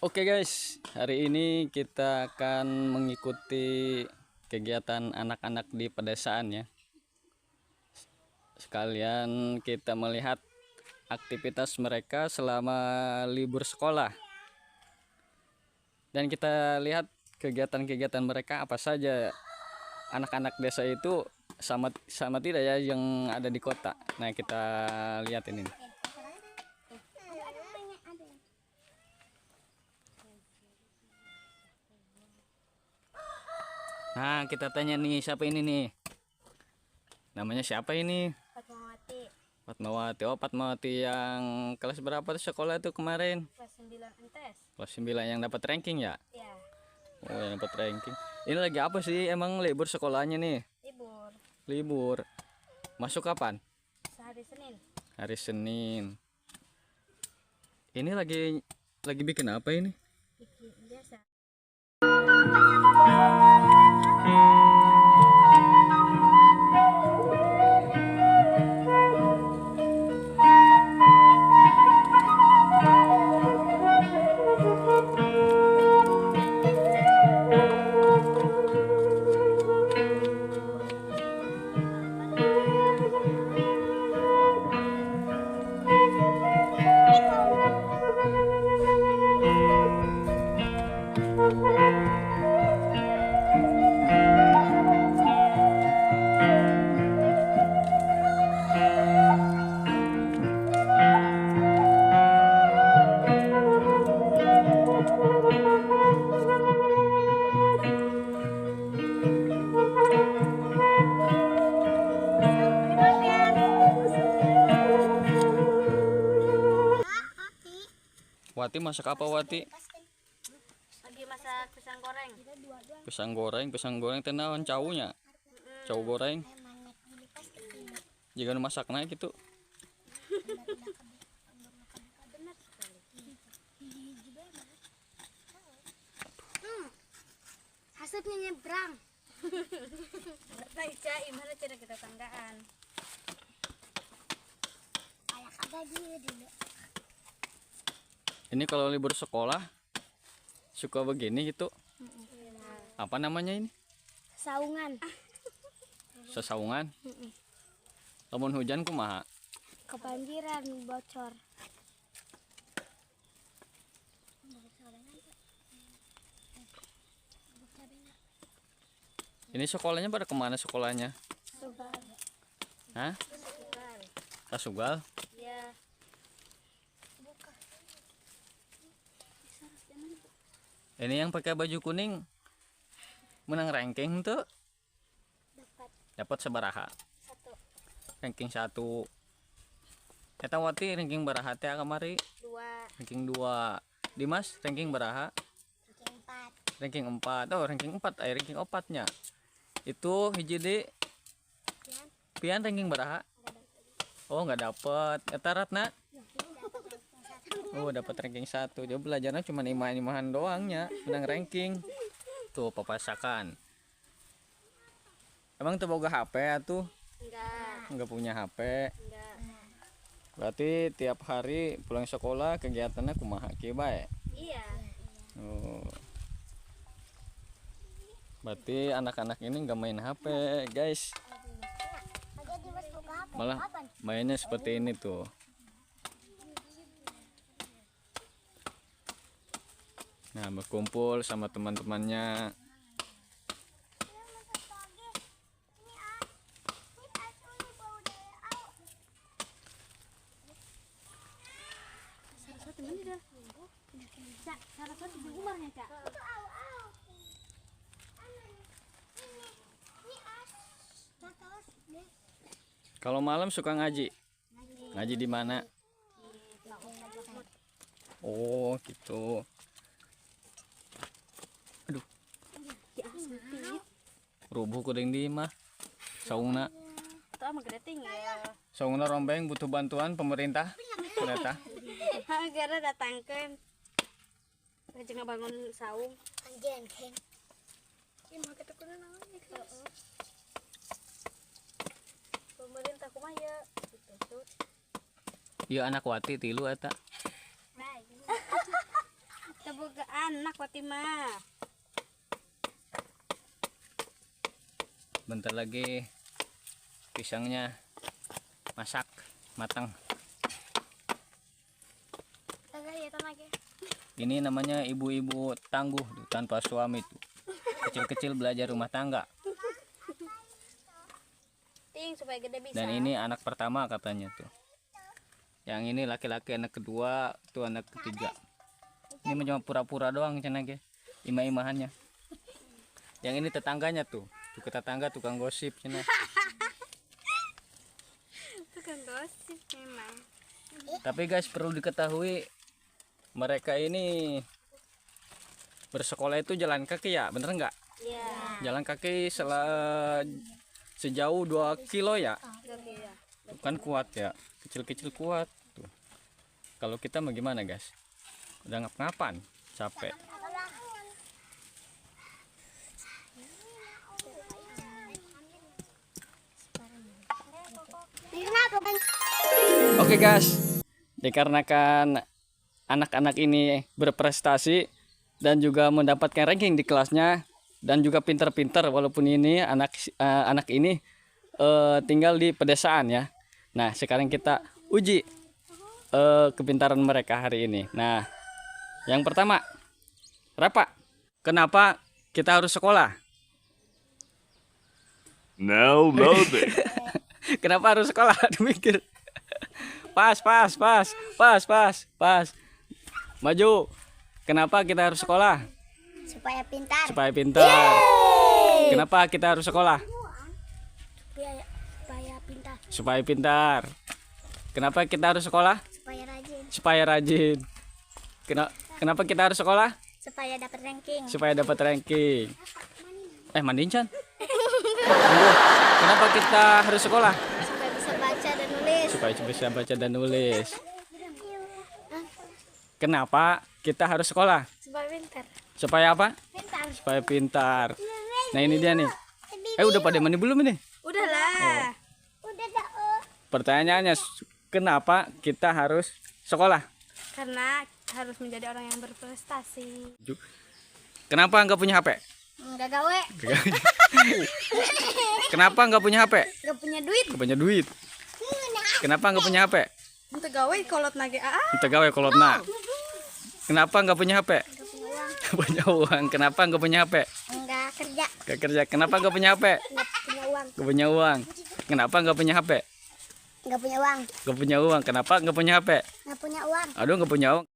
Oke guys, hari ini kita akan mengikuti kegiatan anak-anak di pedesaan ya. Sekalian kita melihat aktivitas mereka selama libur sekolah. Dan kita lihat kegiatan-kegiatan mereka apa saja. Anak-anak desa itu sama tidak ya yang ada di kota. Nah, kita lihat ini. Nah, kita tanya nih, siapa ini nih? Namanya siapa ini? Fatmawati. Fatmawati. Oh, Fatmawati yang kelas berapa tuh sekolah tuh kemarin? Kelas 9 MTS. Kelas 9 yang dapat ranking ya? Ya, Oh, yang dapat ranking. Ini lagi apa sih emang libur sekolahnya nih? libur. Libur. Masuk kapan? Sehari Senin. Hari Senin. Ini lagi bikin apa ini? Bikin biasa. Wati masak apa Wati? Lagi masak pisang goreng. Pisang goreng tenawan caunya. Cau goreng. Jika masak naik gitu. Hasutnya nyebrang. Enggak tahu gimana cara kita tanggaan. Ayak ada dia dulu. Ini kalau libur sekolah suka begini gitu. Apa namanya ini? Saungan. Sesaungan. Lamun hujan kumaha? Kebanjiran bocor. Ini sekolahnya pada kemana sekolahnya? Sugar. Hah? Sugar. Kasugal? Ya. Ini yang pakai baju kuning menang ranking tuh. Dapat sebaraha? 1. Ranking 1. Eta Wati ranking baraha teh kamari? 2. Ranking 2. Dimas ranking baraha? Ranking 4. Ranking 4. Oh, ranking 4 ranking 4-nya. Itu hiji di pian ranking baraha? Oh, nggak dapet. Eta Ratna? Oh, dapat ranking 1. Dia belajarnya cuma imah-imahan doangnya, menang ranking. Tuh papasakan. Emang tuh boga HP atuh? Enggak punya HP. Enggak. Berarti tiap hari pulang sekolah kegiatannya kumaha kieu bae. Iya. Oh. Berarti anak-anak ini enggak main HP, guys. Malah mainnya seperti ini tuh. Nah, berkumpul sama teman-temannya. Saraswati di umarnya, Kak. Kalau malam suka ngaji. Ngaji di mana? Oh, gitu. Aduh. Rubuh kuring di mah. Saungna. Itu ama greting ya. Saungna rombeng butuh bantuan pemerintah. Ternyata. Gara datangkeun. Ngajeng bangun saung. Anjeun keng. Ieu mah ketekuna naon ya, pemerintah kumaha gitu. Iya anak Wati tilu eta. Tebuk ke anak Fatimah. Bentar lagi pisangnya masak matang. Ini namanya ibu-ibu tangguh tuh, tanpa suami tuh. Kecil-kecil belajar rumah tangga. Ting supaya gede bisa. Dan ini anak pertama katanya tuh. Yang ini laki-laki, anak kedua, tuh anak ketiga. Ini cuma pura-pura doang cenah ge. Imah-imahannya. Yang ini tetangganya tuh. Tuh tetangga tukang gosip cenah. Tukang gosip memang. Tapi guys, perlu diketahui mereka ini bersekolah itu jalan kaki ya, bener nggak? Iya. Jalan kaki sejauh 2 kilo ya. Iya. Bukan kuat ya, kecil-kecil kuat tuh. Kalau kita mau gimana guys? Udah ngap-ngapan, capek. Oke guys, dikarenakan anak-anak ini berprestasi dan juga mendapatkan ranking di kelasnya dan juga pintar-pintar, walaupun ini anak ini tinggal di pedesaan ya. Nah, sekarang kita uji kepintaran mereka hari ini. Nah, yang pertama, Rafa, kenapa kita harus sekolah? Now loading. Kenapa harus sekolah? Mikir. Pas. Maju. Kenapa kita harus sekolah? Supaya pintar. Supaya pintar. Yeay! Kenapa kita harus sekolah? Supaya pintar. Supaya pintar. Kenapa kita harus sekolah? Supaya rajin. Supaya rajin. Kenapa kita harus sekolah? Supaya dapat ranking. Supaya dapat ranking. Mandiin Chan. Kenapa kita harus sekolah? Supaya bisa baca dan nulis. Supaya bisa baca dan nulis. Kenapa kita harus sekolah? Supaya pintar. Supaya apa? Pintar. Supaya pintar. Nah ini dia nih. Udah pada mandi belum ini? Udahlah. Udah dah. Pertanyaannya, kenapa kita harus sekolah? Karena harus menjadi orang yang berprestasi. Kenapa nggak punya HP? Enggak gawe. Kenapa nggak punya HP? Enggak punya duit. Nggak punya duit. Kenapa nggak punya HP? Untuk gawe kolot nage Kita gawe kolotna. Kenapa nggak punya HP? Enggak punya uang. Nggak punya uang. Kenapa nggak punya HP? Enggak kerja. Nggak kerja. Kenapa nggak punya HP? Enggak punya uang. Nggak punya uang. Kenapa nggak punya HP? Enggak punya uang. Nggak punya uang. Kenapa nggak punya HP? Enggak punya uang. Aduh, nggak punya uang.